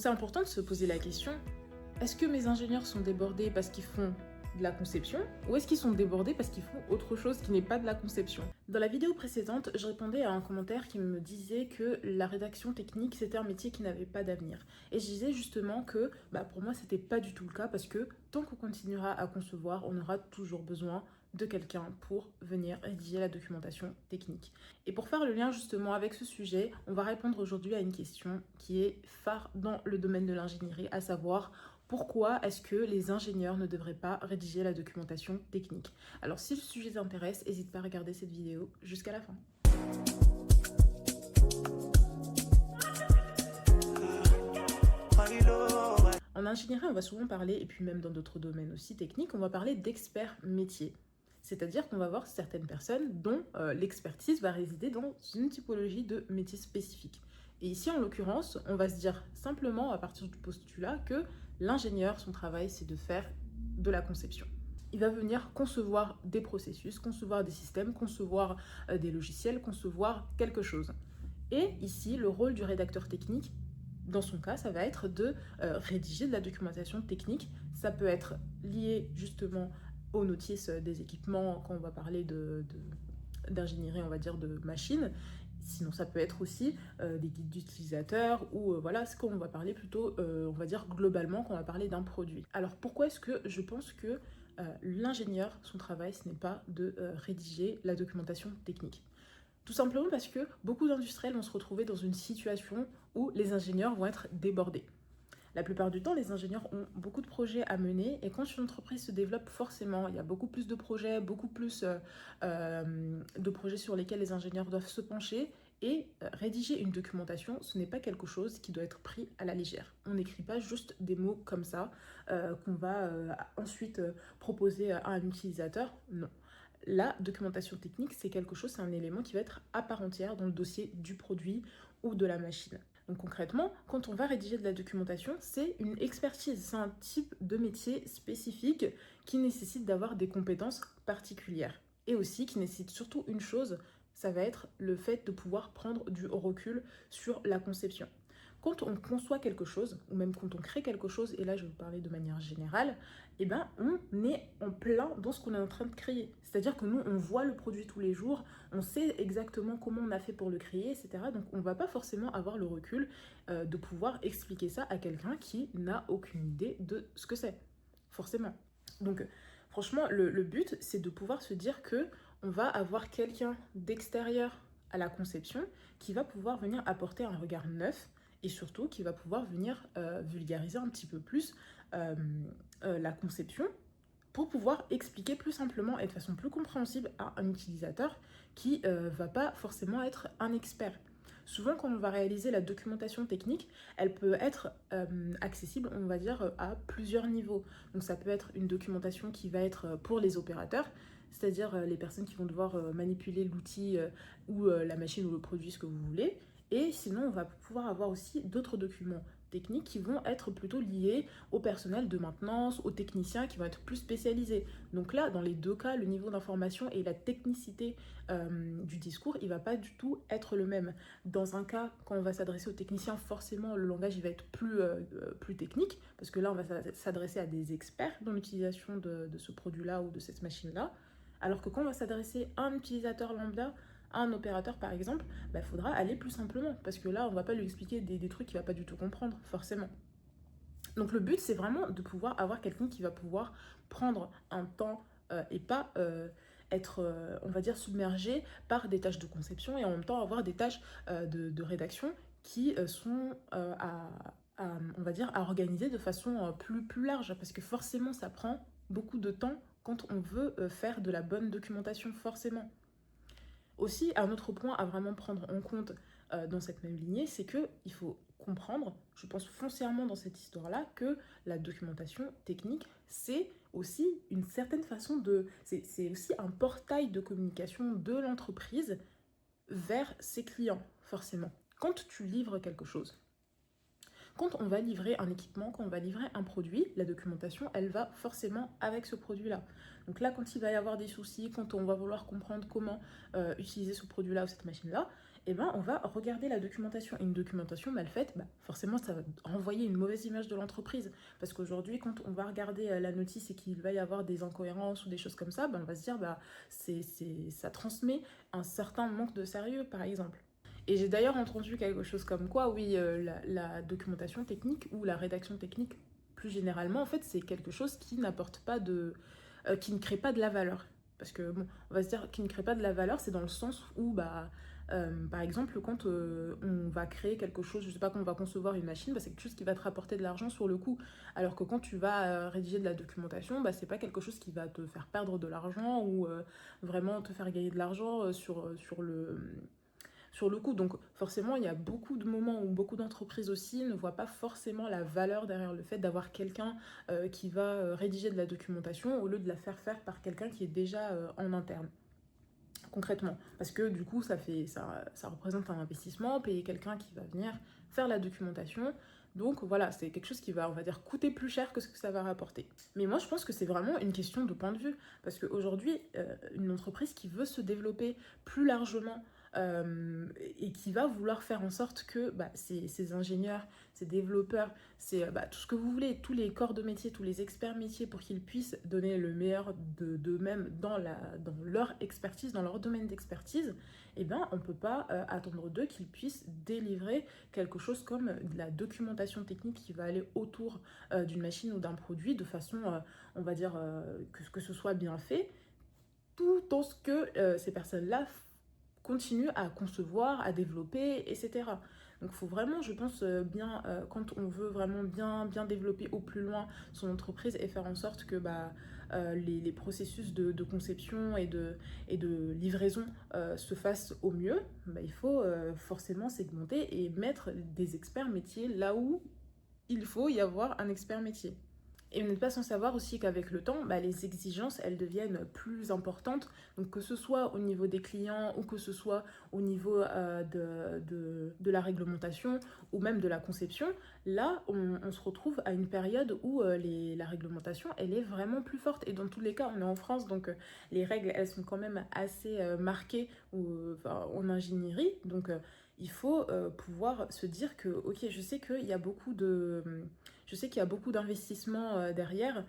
c'est important de se poser la question, est-ce que mes ingénieurs sont débordés parce qu'ils font de la conception ou est-ce qu'ils sont débordés parce qu'ils font autre chose qui n'est pas de la conception? Dans la vidéo précédente, je répondais à un commentaire qui me disait que la rédaction technique c'était un métier qui n'avait pas d'avenir. Et je disais justement que pour moi c'était pas du tout le cas parce que tant qu'on continuera à concevoir, on aura toujours besoin de quelqu'un pour venir rédiger la documentation technique. Et pour faire le lien justement avec ce sujet, on va répondre aujourd'hui à une question qui est phare dans le domaine de l'ingénierie, à savoir pourquoi est-ce que les ingénieurs ne devraient pas rédiger la documentation technique? Alors si le sujet t'intéresse, n'hésite pas à regarder cette vidéo jusqu'à la fin. En ingénierie, on va souvent parler, et puis même dans d'autres domaines aussi techniques, on va parler d'experts métiers. C'est-à-dire qu'on va voir certaines personnes dont l'expertise va résider dans une typologie de métier spécifique. Et ici, en l'occurrence, on va se dire simplement à partir du postulat que l'ingénieur, son travail, c'est de faire de la conception. Il va venir concevoir des processus, concevoir des systèmes, concevoir des logiciels, concevoir quelque chose. Et ici, le rôle du rédacteur technique, dans son cas, ça va être de rédiger de la documentation technique. Ça peut être lié justement aux notices des équipements quand on va parler d'ingénierie, on va dire, de machines. Sinon, ça peut être aussi des guides d'utilisateurs ou voilà ce qu'on va parler plutôt, on va dire globalement, quand on va parler d'un produit. Alors, pourquoi est-ce que je pense que l'ingénieur, son travail, ce n'est pas de rédiger la documentation technique? Tout simplement parce que beaucoup d'industriels vont se retrouver dans une situation où les ingénieurs vont être débordés. La plupart du temps, les ingénieurs ont beaucoup de projets à mener et quand une entreprise se développe, forcément, il y a beaucoup plus de projets, beaucoup plus de projets sur lesquels les ingénieurs doivent se pencher et rédiger une documentation, ce n'est pas quelque chose qui doit être pris à la légère. On n'écrit pas juste des mots comme ça qu'on va ensuite proposer à un utilisateur, non. La documentation technique, c'est quelque chose, c'est un élément qui va être à part entière dans le dossier du produit ou de la machine. Donc concrètement, quand on va rédiger de la documentation, c'est une expertise, c'est un type de métier spécifique qui nécessite d'avoir des compétences particulières. Et aussi qui nécessite surtout une chose, ça va être le fait de pouvoir prendre du recul sur la conception. Quand on conçoit quelque chose, ou même quand on crée quelque chose, et là je vais vous parler de manière générale, on est en plein dans ce qu'on est en train de créer. C'est-à-dire que nous, on voit le produit tous les jours, on sait exactement comment on a fait pour le créer, etc. Donc on ne va pas forcément avoir le recul de pouvoir expliquer ça à quelqu'un qui n'a aucune idée de ce que c'est, forcément. Donc franchement, le but, c'est de pouvoir se dire que on va avoir quelqu'un d'extérieur à la conception qui va pouvoir venir apporter un regard neuf et surtout qui va pouvoir venir vulgariser un petit peu plus la conception pour pouvoir expliquer plus simplement et de façon plus compréhensible à un utilisateur qui va pas forcément être un expert. Souvent, quand on va réaliser la documentation technique, elle peut être accessible, on va dire, à plusieurs niveaux. Donc ça peut être une documentation qui va être pour les opérateurs, c'est-à-dire les personnes qui vont devoir manipuler l'outil ou la machine ou le produit, ce que vous voulez. Et sinon, on va pouvoir avoir aussi d'autres documents techniques qui vont être plutôt liés au personnel de maintenance, aux techniciens qui vont être plus spécialisés. Donc là, dans les deux cas, le niveau d'information et la technicité du discours, il ne va pas du tout être le même. Dans un cas, quand on va s'adresser aux techniciens, forcément, le langage il va être plus technique, parce que là, on va s'adresser à des experts dans l'utilisation de ce produit-là ou de cette machine-là. Alors que quand on va s'adresser à un utilisateur lambda, à un opérateur par exemple, il faudra aller plus simplement parce que là on va pas lui expliquer des trucs qu'il va pas du tout comprendre forcément. Donc le but c'est vraiment de pouvoir avoir quelqu'un qui va pouvoir prendre un temps et pas être on va dire submergé par des tâches de conception et en même temps avoir des tâches de rédaction qui sont on va dire à organiser de façon plus large parce que forcément ça prend beaucoup de temps quand on veut faire de la bonne documentation forcément. Aussi, un autre point à vraiment prendre en compte dans cette même lignée, c'est qu'il faut comprendre, je pense foncièrement dans cette histoire-là, que la documentation technique, c'est aussi une certaine façon de... C'est aussi un portail de communication de l'entreprise vers ses clients, forcément. Quand tu livres quelque chose, quand on va livrer un équipement, quand on va livrer un produit, la documentation, elle va forcément avec ce produit-là. Donc là, quand il va y avoir des soucis, quand on va vouloir comprendre comment utiliser ce produit-là ou cette machine-là, eh ben, on va regarder la documentation. Et une documentation mal faite, bah, forcément, ça va renvoyer une mauvaise image de l'entreprise. Parce qu'aujourd'hui, quand on va regarder la notice et qu'il va y avoir des incohérences ou des choses comme ça, bah, on va se dire, bah, ça transmet un certain manque de sérieux, par exemple. Et j'ai d'ailleurs entendu quelque chose comme quoi, oui, la documentation technique ou la rédaction technique, plus généralement, en fait, c'est quelque chose qui n'apporte pas qui ne crée pas de la valeur. Parce que, bon, on va se dire qui ne crée pas de la valeur, c'est dans le sens où, bah, par exemple, quand on va créer quelque chose, je sais pas, qu'on va concevoir une machine, bah, c'est quelque chose qui va te rapporter de l'argent sur le coup. Alors que quand tu vas rédiger de la documentation, bah, c'est pas quelque chose qui va te faire perdre de l'argent ou vraiment te faire gagner de l'argent sur le coup. Donc forcément, il y a beaucoup de moments où beaucoup d'entreprises aussi ne voient pas forcément la valeur derrière le fait d'avoir quelqu'un qui va rédiger de la documentation au lieu de la faire faire par quelqu'un qui est déjà en interne. Concrètement, parce que du coup ça représente un investissement, payer quelqu'un qui va venir faire la documentation, donc voilà, c'est quelque chose qui va, on va dire, coûter plus cher que ce que ça va rapporter. Mais moi je pense que c'est vraiment une question de point de vue, parce qu'aujourd'hui, une entreprise qui veut se développer plus largement et qui va vouloir faire en sorte que bah, ces ingénieurs, ces développeurs, bah, tout ce que vous voulez, tous les corps de métier, tous les experts métiers, pour qu'ils puissent donner le meilleur d'eux-mêmes dans leur expertise, dans leur domaine d'expertise, eh ben, on ne peut pas attendre d'eux qu'ils puissent délivrer quelque chose comme de la documentation technique qui va aller autour d'une machine ou d'un produit de façon, on va dire, que ce soit bien fait, tout en ce que ces personnes-là continue à concevoir, à développer, etc. Donc il faut vraiment, je pense, quand on veut vraiment bien développer au plus loin son entreprise et faire en sorte que bah, les processus de conception et de livraison se fassent au mieux, bah, il faut forcément segmenter et mettre des experts métiers là où il faut y avoir un expert métier. Et vous n'êtes pas sans savoir aussi qu'avec le temps, bah, les exigences, elles deviennent plus importantes. Donc que ce soit au niveau des clients ou que ce soit au niveau de la réglementation ou même de la conception, là, on se retrouve à une période où la réglementation, elle est vraiment plus forte. Et dans tous les cas, on est en France, donc les règles, elles sont quand même assez marquées en ingénierie. Donc il faut pouvoir se dire que, ok, je sais qu'il y a beaucoup d'investissements derrière,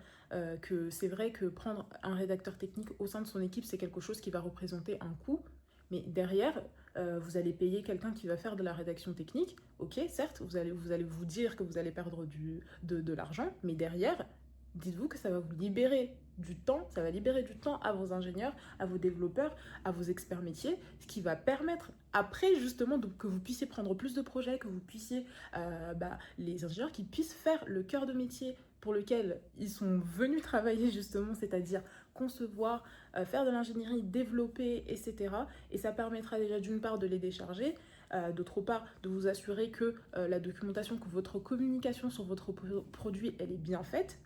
que c'est vrai que prendre un rédacteur technique au sein de son équipe, c'est quelque chose qui va représenter un coût, mais derrière, vous allez payer quelqu'un qui va faire de la rédaction technique, ok, certes, vous allez vous dire que vous allez perdre de l'argent, mais derrière, dites-vous que ça va vous libérer du temps, ça va libérer du temps à vos ingénieurs, à vos développeurs, à vos experts métiers, ce qui va permettre après justement que vous puissiez prendre plus de projets, que vous puissiez, les ingénieurs qui puissent faire le cœur de métier pour lequel ils sont venus travailler justement, c'est-à-dire concevoir, faire de l'ingénierie, développer, etc. Et ça permettra déjà d'une part de les décharger, d'autre part de vous assurer que la documentation, que votre communication sur votre produit, elle est bien faite,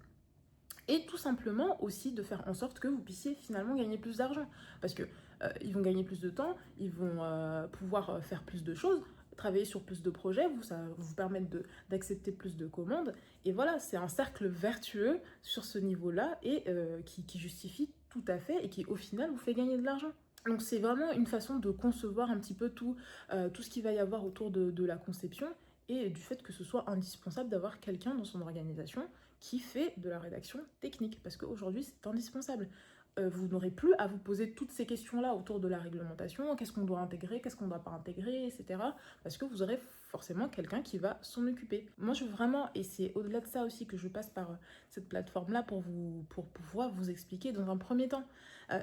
et tout simplement aussi de faire en sorte que vous puissiez finalement gagner plus d'argent. Parce que ils vont gagner plus de temps, ils vont pouvoir faire plus de choses, travailler sur plus de projets, ça va vous permettre d'accepter plus de commandes. Et voilà, c'est un cercle vertueux sur ce niveau-là et qui justifie tout à fait et qui au final vous fait gagner de l'argent. Donc c'est vraiment une façon de concevoir un petit peu tout ce qu'il va y avoir autour de la conception et du fait que ce soit indispensable d'avoir quelqu'un dans son organisation qui fait de la rédaction technique, parce qu'aujourd'hui c'est indispensable. Vous n'aurez plus à vous poser toutes ces questions-là autour de la réglementation, qu'est-ce qu'on doit intégrer, qu'est-ce qu'on ne doit pas intégrer, etc. Parce que vous aurez forcément quelqu'un qui va s'en occuper. Moi je veux vraiment, et c'est au-delà de ça aussi que je passe par cette plateforme-là pour pouvoir vous expliquer dans un premier temps,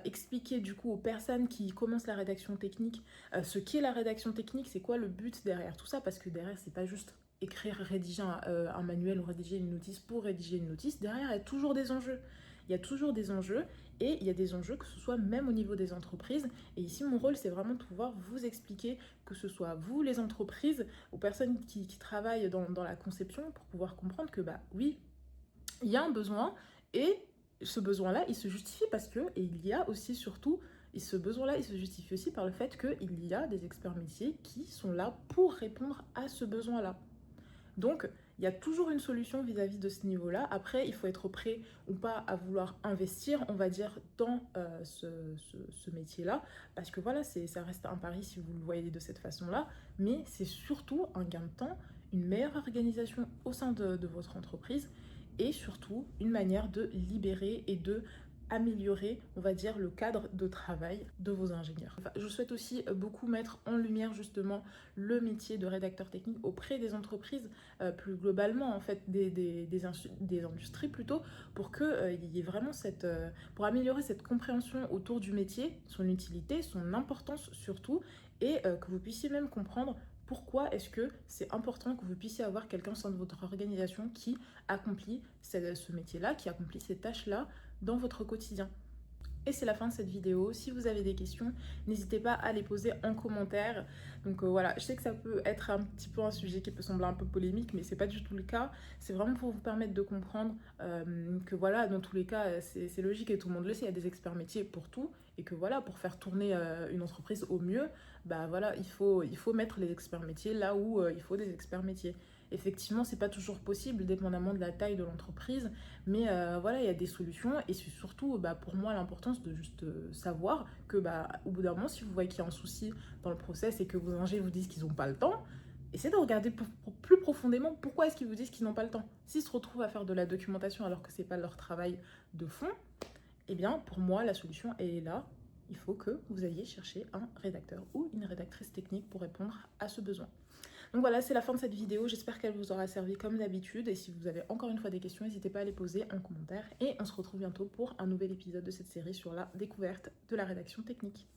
expliquer du coup aux personnes qui commencent la rédaction technique ce qu'est la rédaction technique, c'est quoi le but derrière tout ça, parce que derrière c'est pas juste écrire, rédiger un manuel ou rédiger une notice pour rédiger une notice, derrière il y a toujours des enjeux. Il y a toujours des enjeux et il y a des enjeux que ce soit même au niveau des entreprises. Et ici, mon rôle, c'est vraiment de pouvoir vous expliquer, que ce soit vous, les entreprises, aux personnes qui travaillent dans la conception, pour pouvoir comprendre que, bah oui, il y a un besoin et ce besoin-là, il se justifie parce que, et il y a aussi surtout, et ce besoin-là, il se justifie aussi par le fait qu'il y a des experts métiers qui sont là pour répondre à ce besoin-là. Donc, Il y a toujours une solution vis-à-vis de ce niveau-là. Après, il faut être prêt ou pas à vouloir investir, on va dire, dans ce métier-là. Parce que voilà, ça reste un pari si vous le voyez de cette façon-là. Mais c'est surtout un gain de temps, une meilleure organisation au sein de votre entreprise et surtout une manière de libérer et de améliorer, on va dire, le cadre de travail de vos ingénieurs. Enfin, je souhaite aussi beaucoup mettre en lumière justement le métier de rédacteur technique auprès des entreprises, plus globalement en fait des industries plutôt, pour qu'il y ait vraiment pour améliorer cette compréhension autour du métier, son utilité, son importance surtout, et que vous puissiez même comprendre pourquoi est-ce que c'est important que vous puissiez avoir quelqu'un au sein de votre organisation qui accomplit ce métier-là, qui accomplit ces tâches-là dans votre quotidien. Et c'est la fin de cette vidéo. Si vous avez des questions, n'hésitez pas à les poser en commentaire. Donc voilà, je sais que ça peut être un petit peu un sujet qui peut sembler un peu polémique, mais c'est pas du tout le cas. C'est vraiment pour vous permettre de comprendre que voilà, dans tous les cas, c'est logique et tout le monde le sait, il y a des experts métiers pour tout. Et que voilà, pour faire tourner une entreprise au mieux, bah voilà, il faut mettre les experts métiers là où il faut des experts métiers. Effectivement, c'est pas toujours possible, dépendamment de la taille de l'entreprise, mais voilà, il y a des solutions et c'est surtout pour moi l'importance de juste savoir que au bout d'un moment, si vous voyez qu'il y a un souci dans le process et que vos ingénieurs vous disent qu'ils n'ont pas le temps, essayez de regarder plus profondément pourquoi est-ce qu'ils vous disent qu'ils n'ont pas le temps. S'ils se retrouvent à faire de la documentation alors que c'est pas leur travail de fond, eh bien pour moi la solution elle est là. Il faut que vous alliez chercher un rédacteur ou une rédactrice technique pour répondre à ce besoin. Donc voilà, c'est la fin de cette vidéo. J'espère qu'elle vous aura servi comme d'habitude. Et si vous avez encore une fois des questions, n'hésitez pas à les poser en commentaire. Et on se retrouve bientôt pour un nouvel épisode de cette série sur la découverte de la rédaction technique.